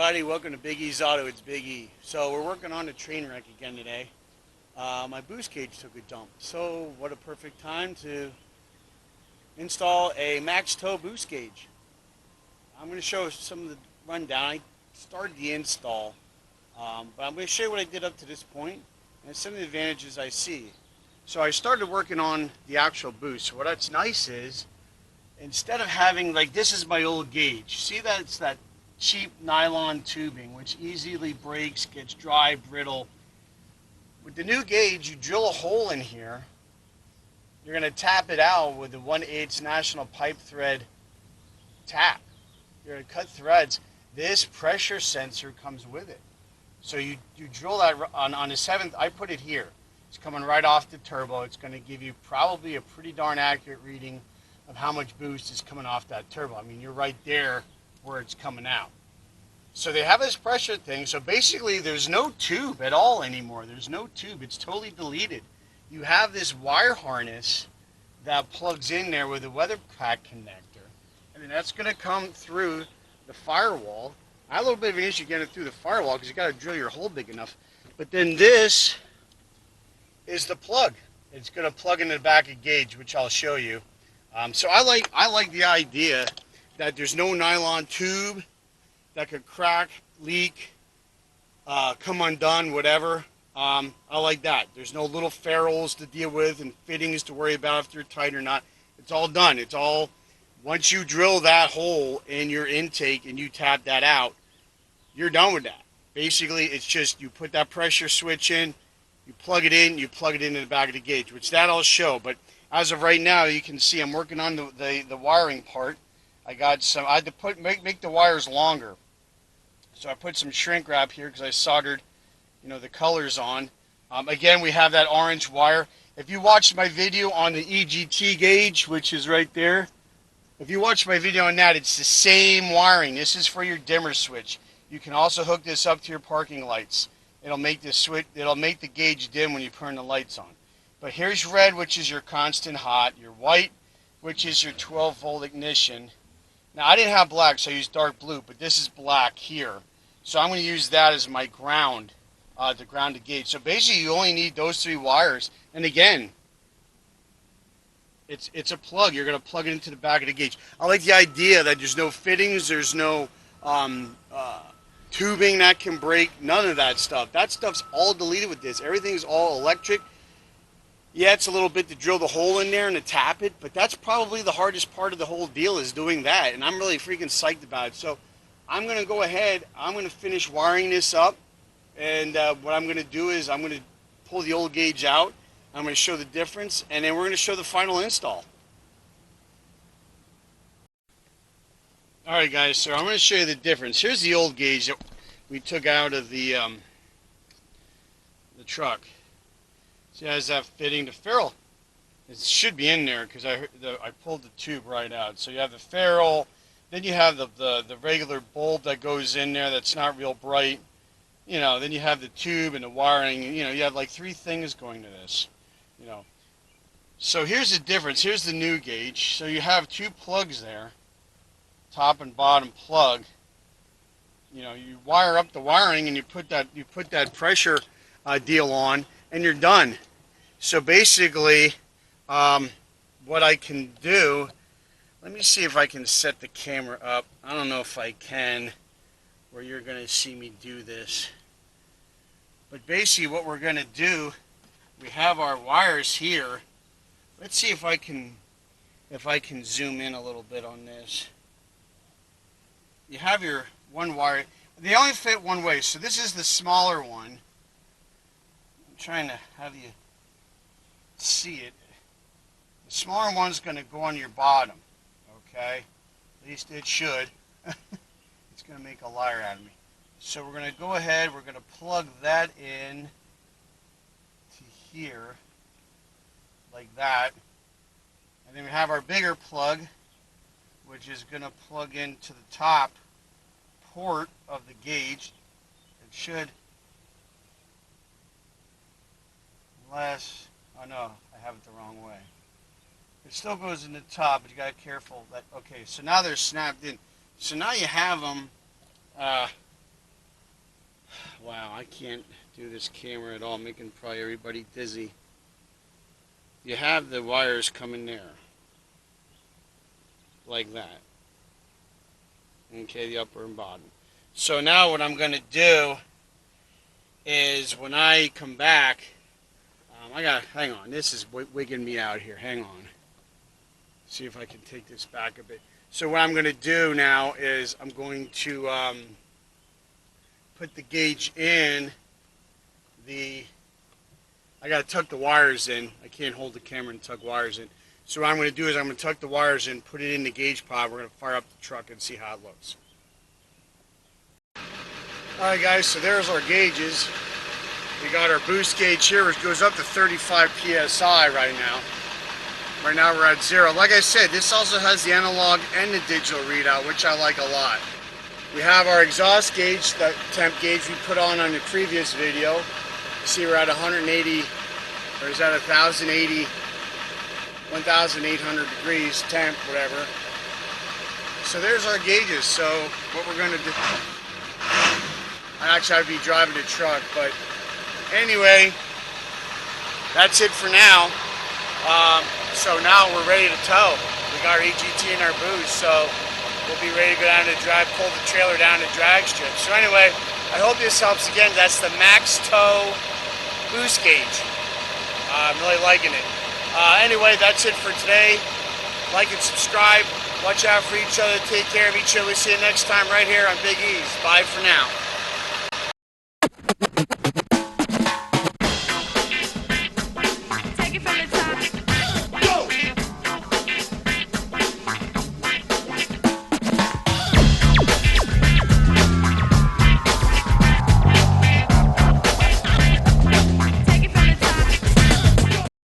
everybody, welcome to Big E's Auto. It's Big E. So we're working on the train wreck again today. My boost gauge took a dump, so what a perfect time to install a max tow boost gauge. I'm going to show some of the rundown. I started the install, but I'm going to show you what I did up to this point and some of the advantages I see. So I started working on the actual boost. So what's nice is, instead of having, like, this is my old gauge. See, that's that cheap nylon tubing which easily breaks, gets dry, brittle. With the new gauge, you drill a hole in here. You're going to tap it out with the 1/8 National Pipe Thread tap. You're going to cut threads. This pressure sensor comes with it. So you drill that on the 7th. I put it here. It's coming right off the turbo. It's going to give you probably a pretty darn accurate reading of how much boost is coming off that turbo. I mean, you're right there where it's coming out. So they have this pressure thing. So basically there's no tube at all anymore. There's no tube. It's totally deleted. You have this wire harness that plugs in there with a weather pack connector. And then that's going to come through the firewall. I had a little bit of an issue getting it through the firewall because you got to drill your hole big enough. But then this is the plug. It's going to plug into the back of gauge, which I'll show you. So I like the idea that there's no nylon tube that could crack, leak, come undone, whatever. I like that. There's no little ferrules to deal with and fittings to worry about if they're tight or not. It's all done. It's all, once you drill that hole in your intake and you tap that out, you're done with that. Basically, it's just you put that pressure switch in, you plug it into the back of the gauge, which that I'll show. But as of right now, you can see I'm working on the wiring part. I had to make the wires longer. So I put some shrink wrap here because I soldered, the colors on. Again, we have that orange wire. If you watched my video on the EGT gauge, which is right there, if you watch my video on that, it's the same wiring. This is for your dimmer switch. You can also hook this up to your parking lights. It'll make the gauge dim when you turn the lights on. But here's red, which is your constant hot. Your white, which is your 12-volt ignition. Now, I didn't have black, so I used dark blue, but this is black here. So I'm going to use that as my ground, to ground the gauge. So basically, you only need those 3 wires. And again, it's a plug. You're going to plug it into the back of the gauge. I like the idea that there's no fittings, there's no tubing that can break, none of that stuff. That stuff's all deleted with this. Everything's all electric. Yeah, it's a little bit to drill the hole in there and to tap it, but that's probably the hardest part of the whole deal, is doing that, and I'm really freaking psyched about it. So I'm going to go ahead, I'm going to finish wiring this up, and what I'm going to do is I'm going to pull the old gauge out, I'm going to show the difference, and then we're going to show the final install. Alright guys, so I'm going to show you the difference. Here's the old gauge that we took out of the truck. See, it has that fitting. The ferrule, it should be in there because I pulled the tube right out. So you have the ferrule, then you have the regular bulb that goes in there that's not real bright. Then you have the tube and the wiring. You have like 3 things going to this. So here's the difference. Here's the new gauge. So you have 2 plugs there, top and bottom plug. You wire up the wiring and you put that pressure deal on, and you're done. So basically, what I can do, let me see if I can set the camera up. I don't know if I can, where you're going to see me do this. But basically what we're going to do, we have our wires here. Let's see if I can zoom in a little bit on this. You have your one wire. They only fit one way, so this is the smaller one. I'm trying to have you see it. The smaller one's going to go on your bottom, okay? At least it should. It's going to make a liar out of me. So we're going to go ahead, we're going to plug that in to here, like that. And then we have our bigger plug, which is going to plug into the top port of the gauge. It should, unless, oh no, I have it the wrong way. It still goes in the top, but you got to be careful that, okay, so now they're snapped in. So now you have them Wow, I can't do this camera at all, making probably everybody dizzy. You have the wires coming there, like that. Okay, the upper and bottom. So now what I'm going to do is when I come back, hang on, this is wigging me out here, hang on. See if I can take this back a bit. So what I'm going to do now is I'm going to put the gauge in I got to tuck the wires in. I can't hold the camera and tuck wires in. So what I'm going to do is I'm going to tuck the wires in, put it in the gauge pod. We're going to fire up the truck and see how it looks. Alright guys, so there's our gauges. We got our boost gauge here, which goes up to 35 PSI right now. Right now we're at 0. Like I said, this also has the analog and the digital readout, which I like a lot. We have our exhaust gauge, the temp gauge we put on the previous video. You see we're at 180, or is that 1,080, 1,800 degrees temp, whatever. So there's our gauges. So what we're going to do, I'd be driving the truck, but anyway, that's it for now. So now we're ready to tow. We got our EGT and our boost, so we'll be ready to go down to drive, pull the trailer down to drag strip. So anyway, I hope this helps. Again, that's the Max Tow boost gauge. I'm really liking it. Anyway, that's it for today. Like and subscribe. Watch out for each other. Take care of each other. We'll see you next time right here on Big E's. Bye for now.